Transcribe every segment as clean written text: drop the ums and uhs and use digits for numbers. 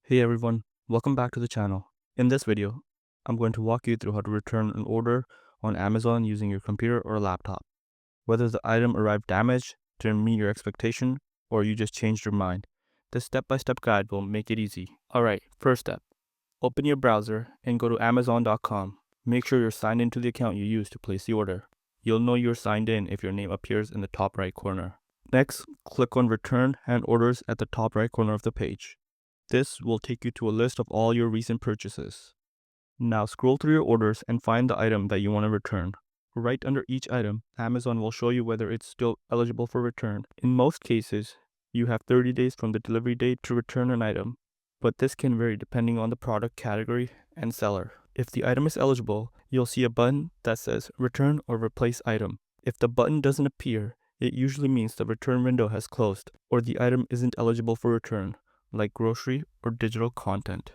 Hey everyone, welcome back to the channel. In this video, I'm going to walk you through how to return an order on Amazon using your computer or laptop. Whether the item arrived damaged, didn't meet your expectation, or you just changed your mind, this step-by-step guide will make it easy. Alright, first step. Open your browser and go to Amazon.com. Make sure you're signed into the account you used to place the order. You'll know you're signed in if your name appears in the top right corner. Next, click on Return and Orders at the top right corner of the page. This will take you to a list of all your recent purchases. Now scroll through your orders and find the item that you want to return. Right under each item, Amazon will show you whether it's still eligible for return. In most cases, you have 30 days from the delivery date to return an item, but this can vary depending on the product category and seller. If the item is eligible, you'll see a button that says Return or Replace Item. If the button doesn't appear, it usually means the return window has closed or the item isn't eligible for return, like grocery or digital content.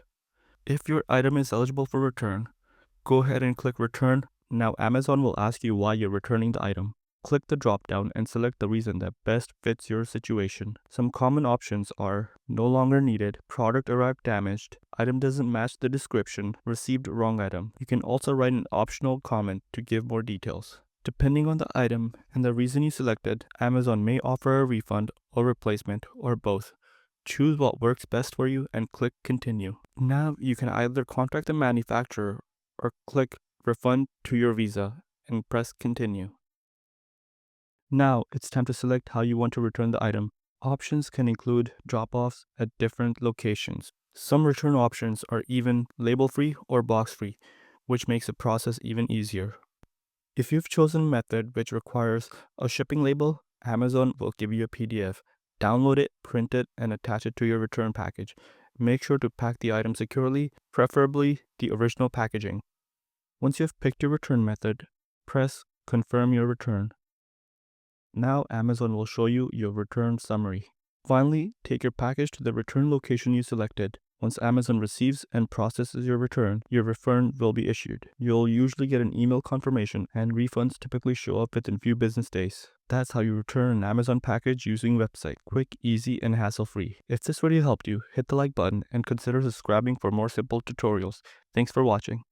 If your item is eligible for return, go ahead and click Return. Now Amazon will ask you why you're returning the item. Click the drop-down and select the reason that best fits your situation. Some common options are no longer needed, product arrived damaged, item doesn't match the description, received wrong item. You can also write an optional comment to give more details. Depending on the item and the reason you selected, Amazon may offer a refund or replacement or both. Choose what works best for you and click Continue. Now you can either contact the manufacturer or click Refund to your Visa and press Continue. Now it's time to select how you want to return the item. Options can include drop-offs at different locations. Some return options are even label-free or box-free, which makes the process even easier. If you've chosen a method which requires a shipping label, Amazon will give you a PDF. Download it, print it, and attach it to your return package. Make sure to pack the item securely, preferably the original packaging. Once you've picked your return method, press Confirm your return. Now Amazon will show you your return summary. Finally, take your package to the return location you selected. Once Amazon receives and processes your return, your refund will be issued. You'll usually get an email confirmation, and refunds typically show up within few business days. That's how you return an Amazon package using website. Quick, easy, and hassle-free. If this video helped you, hit the like button and consider subscribing for more simple tutorials. Thanks for watching.